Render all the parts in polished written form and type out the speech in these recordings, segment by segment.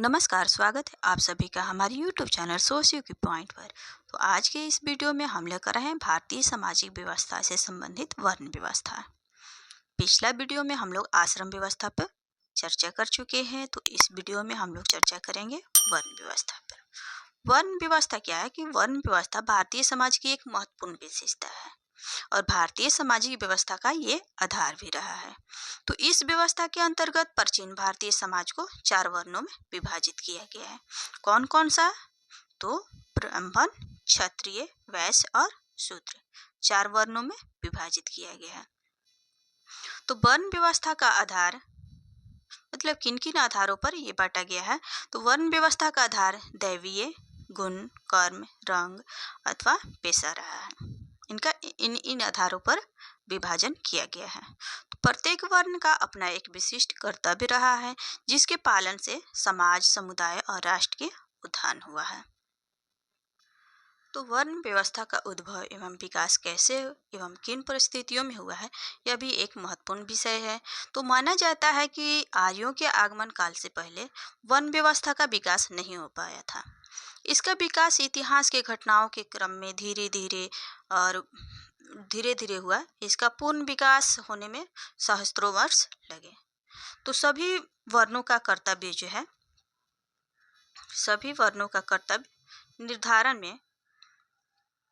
नमस्कार, स्वागत है आप सभी का हमारे YouTube चैनल सोशियो की पॉइंट पर। तो आज के इस वीडियो में हम लेकर आए हैं भारतीय सामाजिक व्यवस्था से संबंधित वर्ण व्यवस्था। पिछला वीडियो में हम लोग आश्रम व्यवस्था पर चर्चा कर चुके हैं, तो इस वीडियो में हम लोग चर्चा करेंगे वर्ण व्यवस्था पर। वर्ण व्यवस्था क्या है कि वर्ण व्यवस्था भारतीय समाज की एक महत्वपूर्ण विशेषता है और भारतीय सामाजिक व्यवस्था का ये आधार भी रहा है। तो इस व्यवस्था के अंतर्गत प्राचीन भारतीय समाज को 4 वर्णों में विभाजित किया गया है। कौन कौन सा? तो ब्राह्मण, क्षत्रिय, वैश्य और शूद्र, 4 वर्णों में विभाजित किया गया है। तो वर्ण व्यवस्था का आधार मतलब किन किन आधारों पर यह बांटा गया है? तो वर्ण व्यवस्था का आधार दैवीय गुण, कर्म, रंग अथवा पेशा रहा है। इनका इन आधारों पर विभाजन किया गया है। तो प्रत्येक वर्ण का अपना एक विशिष्ट कर्तव्य रहा है, जिसके पालन से समाज, समुदाय और राष्ट्र के उत्थान हुआ है। तो वर्ण व्यवस्था का उद्भव एवं विकास कैसे एवं किन परिस्थितियों में हुआ है, यह भी एक महत्वपूर्ण विषय है। तो माना जाता है कि आर्यों के आगमन काल से पहले वर्ण व्यवस्था का विकास नहीं हो पाया था। इसका विकास इतिहास के घटनाओं के क्रम में धीरे धीरे हुआ। इसका पूर्ण विकास होने में सहस्त्रों वर्ष लगे। तो सभी वर्णों का कर्तव्य निर्धारण में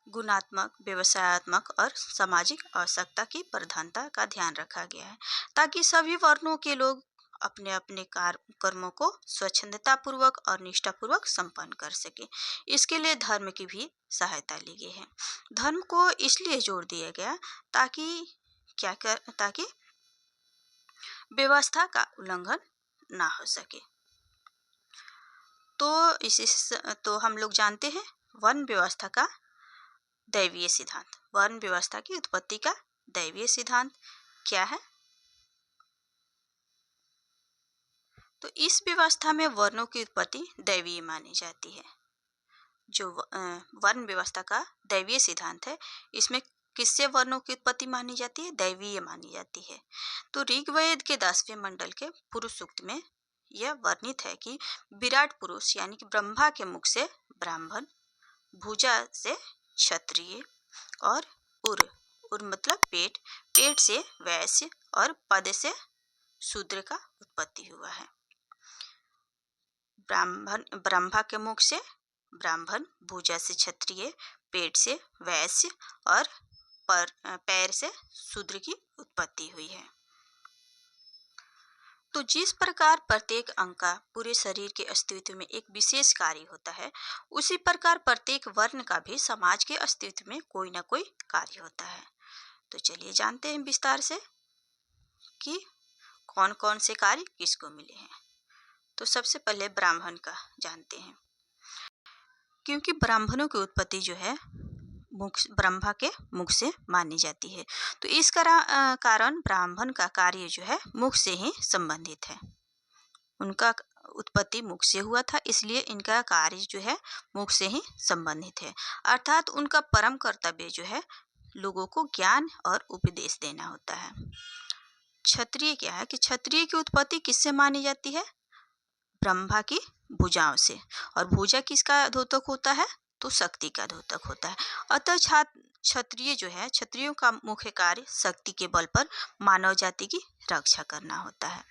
गुणात्मक, व्यवसायत्मक और सामाजिक आवश्यकता की प्रधानता का ध्यान रखा गया है, ताकि सभी वर्णों के लोग अपने अपने कर्मों को स्वच्छंदतापूर्वक और निष्ठापूर्वक संपन्न कर सके। इसके लिए धर्म की भी सहायता ली गई है। धर्म को इसलिए जोड़ दिया गया ताकि व्यवस्था का उल्लंघन ना हो सके। तो हम लोग जानते हैं वर्ण व्यवस्था का दैवीय सिद्धांत। वर्ण व्यवस्था की उत्पत्ति का दैवीय सिद्धांत क्या है? तो इस व्यवस्था में वर्णों की उत्पत्ति दैवीय मानी जाती है। जो वर्ण व्यवस्था का दैवीय सिद्धांत है, इसमें किससे वर्णों की उत्पत्ति मानी जाती है? दैवीय मानी जाती है। तो ऋग्वेद के 10वें मंडल के पुरुष सूक्त में यह वर्णित है कि विराट पुरुष यानी कि ब्रह्मा के मुख से ब्राह्मण, भुजा से क्षत्रिय और उर मतलब पेट से वैश्य और पद से शूद्र का उत्पत्ति हुआ है। ब्रह्मा के मुख से ब्राह्मण, भुजा से क्षत्रिय, पेट से वैश्य और पैर से शूद्र की उत्पत्ति हुई है। तो जिस प्रकार प्रत्येक अंग का पूरे शरीर के अस्तित्व में एक विशेष कार्य होता है, उसी प्रकार प्रत्येक वर्ण का भी समाज के अस्तित्व में कोई ना कोई कार्य होता है। तो चलिए जानते हैं विस्तार से कि कौन कौन से कार्य किसको मिले हैं। तो सबसे पहले ब्राह्मण का जानते हैं, क्योंकि ब्राह्मणों की उत्पत्ति जो है ब्रह्मा के मुख से मानी जाती है। तो इस कारण ब्राह्मण का कार्य जो है मुख से ही संबंधित है। उनका उत्पत्ति मुख से हुआ था, इसलिए इनका कार्य जो है मुख से ही संबंधित है। अर्थात उनका परम कर्तव्य जो है लोगों को ज्ञान और उपदेश देना होता है। क्षत्रिय क्या है कि क्षत्रिय की उत्पत्ति किससे मानी जाती है? ब्रह्मा की भुजाओं से। और भुजा किसका द्योतक होता है? तो शक्ति का द्योतक होता है। अतः क्षत्रिय जो है, क्षत्रियों का मुख्य कार्य शक्ति के बल पर मानव जाति की रक्षा करना होता है।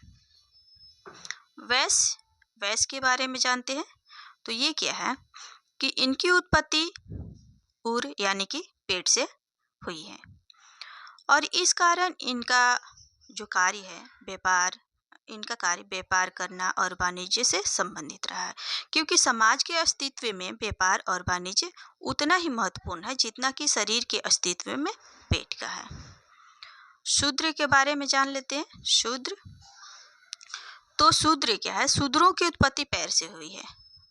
वैश्य के बारे में जानते हैं। तो ये क्या है कि इनकी उत्पत्ति उर यानी कि पेट से हुई है और इस कारण इनका जो कार्य है व्यापार करना और वाणिज्य से संबंधित रहा है, क्योंकि समाज के अस्तित्व में व्यापार और वाणिज्य उतना ही महत्वपूर्ण है जितना कि शरीर के अस्तित्व में पेट का है। शूद्र के बारे में जान लेते हैं। शूद्र क्या है? शूद्रों की उत्पत्ति पैर से हुई है।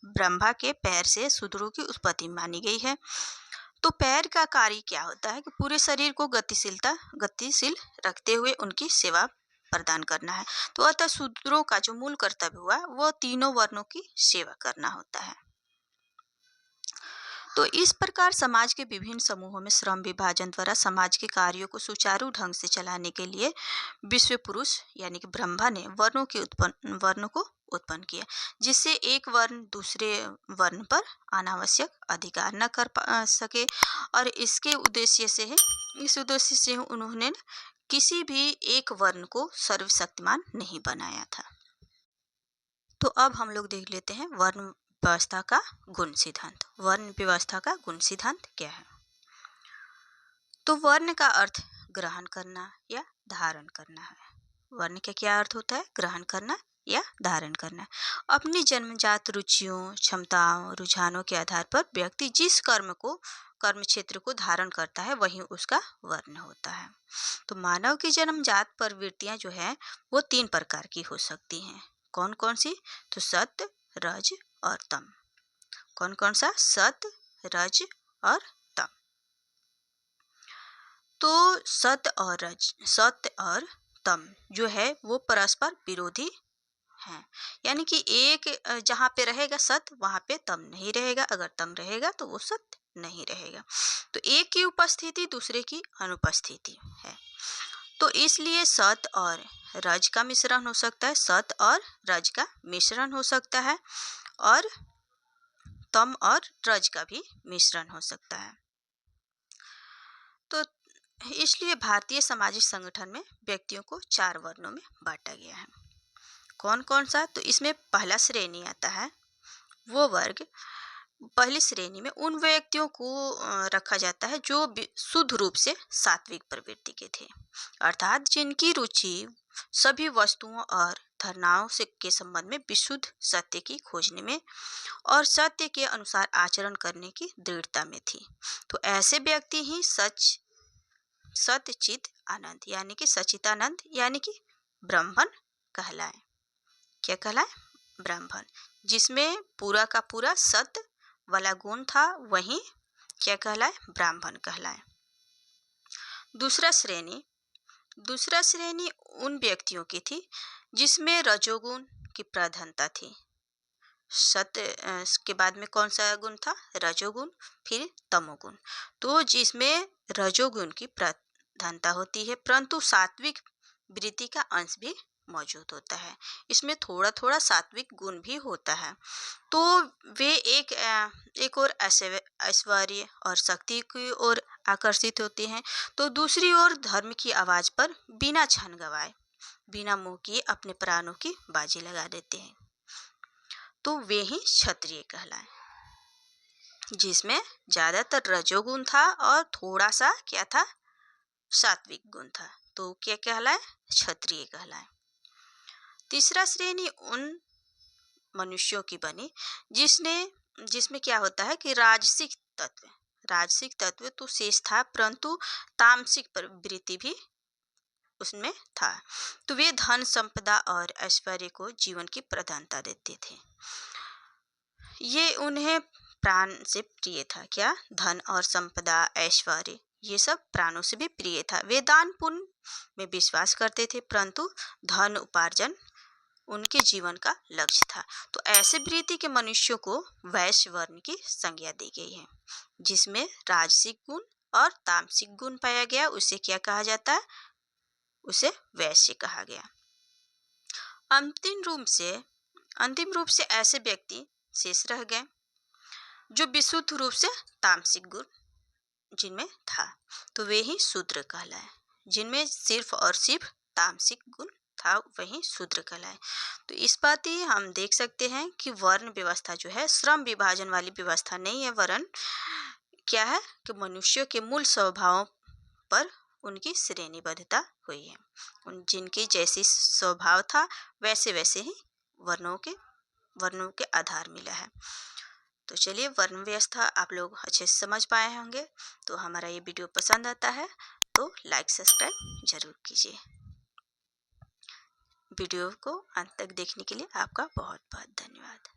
ब्रह्मा के पैर से शूद्रों की उत्पत्ति मानी गई है। तो पैर का कार्य क्या होता है कि पूरे शरीर को गतिशील रखते हुए उनकी सेवा प्रदान करना है। तो अतः शूद्रों का जो मूल कर्तव्य हुआ वो तीनों वर्णों की सेवा करना होता है। तो इस प्रकार समाज के विभिन्न समूहों में श्रम विभाजन द्वारा समाज के कार्यों को सुचारू ढंग से चलाने के लिए विश्व पुरुष यानी कि ब्रह्मा ने वर्णों को उत्पन्न किया, जिससे एक वर्ण दूसरे वर्ण पर अनावश्यक अधिकार न कर सके। और इस उद्देश्य से उन्होंने किसी भी एक वर्ण को सर्वशक्तिमान नहीं बनाया था। तो अब हम लोग देख लेते हैं वर्ण व्यवस्था का गुण सिद्धांत। वर्ण व्यवस्था का गुण सिद्धांत क्या है? तो वर्ण का अर्थ ग्रहण करना या धारण करना है। वर्ण का क्या अर्थ होता है? ग्रहण करना या धारण करना। अपनी जन्मजात रुचियों, क्षमताओं, रुझानों के आधार पर व्यक्ति जिस कर्म क्षेत्र को धारण करता है वही उसका वर्ण होता है। तो मानव की जन्मजात प्रवृत्तियां जो है वो 3 प्रकार की हो सकती हैं। कौन कौन सी? तो सत्य, रज और तम। कौन कौन सा? सत्य, रज और तम। तो सत्य और तम जो है वो परस्पर विरोधी हैं। यानी कि एक जहाँ पे रहेगा सत्य वहाँ पे तम नहीं रहेगा, अगर तम रहेगा तो वो सत्य नहीं रहेगा। तो एक की उपस्थिति दूसरे की अनुपस्थिति है। तो इसलिए सत्य और रज का मिश्रण हो सकता है, सत्य और रज का मिश्रण हो सकता है, और तम और रज का भी मिश्रण हो सकता है। तो इसलिए भारतीय सामाजिक संगठन में व्यक्तियों को 4 वर्णों में बांटा गया है। कौन कौन सा? तो इसमें पहला श्रेणी आता है वो वर्ग। पहली श्रेणी में उन व्यक्तियों को रखा जाता है जो शुद्ध रूप से सात्विक प्रवृत्ति के थे, अर्थात जिनकी रुचि सभी वस्तुओं और धारणाओं से के संबंध में विशुद्ध सत्य की खोजने में और सत्य के अनुसार आचरण करने की दृढ़ता में थी। तो ऐसे व्यक्ति ही सत्यचित आनंद यानी कि सच्चिदानंद यानी कि ब्रह्मन कहलाए। क्या कहलाए? ब्रह्मन। जिसमें पूरा का पूरा सत्य वाला गुण था वही क्या कहलाए? ब्राह्मण कहलाए। दूसरा श्रेणी उन व्यक्तियों की थी जिसमें रजोगुण की प्रधानता थी। सत्य के बाद में कौन सा गुण था? रजोगुण, फिर तमोगुण। तो जिसमें रजोगुण की प्रधानता होती है परंतु सात्विक वृत्ति का अंश भी मौजूद होता है। इसमें थोड़ा थोड़ा सात्विक गुण भी होता है। तो वे एक और ऐश्वर्य और शक्ति की ओर आकर्षित होते हैं, तो दूसरी ओर धर्म की आवाज पर बिना क्षण गवाए, बिना मुंह किए अपने प्राणों की बाजी लगा देते हैं। तो वे ही क्षत्रिय कहलाए, जिसमें ज्यादातर रजोगुण था और थोड़ा सा क्या था? सात्विक गुण था। तो क्या कहलाए? क्षत्रिय कहलाए। तीसरा श्रेणी उन मनुष्यों की बनी जिसमें क्या होता है कि राजसिक तत्व तो शेष था परंतु तामसिक प्रवृत्ति भी उसमें था। तो वे धन, संपदा और ऐश्वर्य को जीवन की प्रधानता देते थे। ये उन्हें प्राण से प्रिय था। क्या? धन और संपदा, ऐश्वर्य ये सब प्राणों से भी प्रिय था। वे दान पुण्य में विश्वास करते थे परंतु धन उपार्जन उनके जीवन का लक्ष्य था। तो ऐसे वृत्ति के मनुष्यों को वैश्य वर्ण की संज्ञा दी गई है, जिसमें राजसिक गुण और तामसिक गुण पाया गया। उसे क्या कहा जाता है? उसे वैश्य कहा गया। अंतिम रूप से ऐसे व्यक्ति शेष रह गए जो विशुद्ध रूप से तामसिक गुण जिनमें था, तो वे ही शूद्र कहलाए। जिनमें सिर्फ और सिर्फ तामसिक गुण था वही शूद्र कहलाए। तो इस बात ही हम देख सकते हैं कि वर्ण व्यवस्था जो है श्रम विभाजन वाली व्यवस्था नहीं है, वरन क्या है कि मनुष्यों के मूल स्वभावों पर उनकी श्रेणीबद्धता हुई है। जिनकी जैसी स्वभाव था वैसे ही वर्णों के आधार मिला है। तो चलिए, वर्ण व्यवस्था आप लोग अच्छे से समझ पाए होंगे। तो हमारा ये वीडियो पसंद आता है तो लाइक सब्सक्राइब जरूर कीजिए। वीडियो को अंत तक देखने के लिए आपका बहुत बहुत धन्यवाद।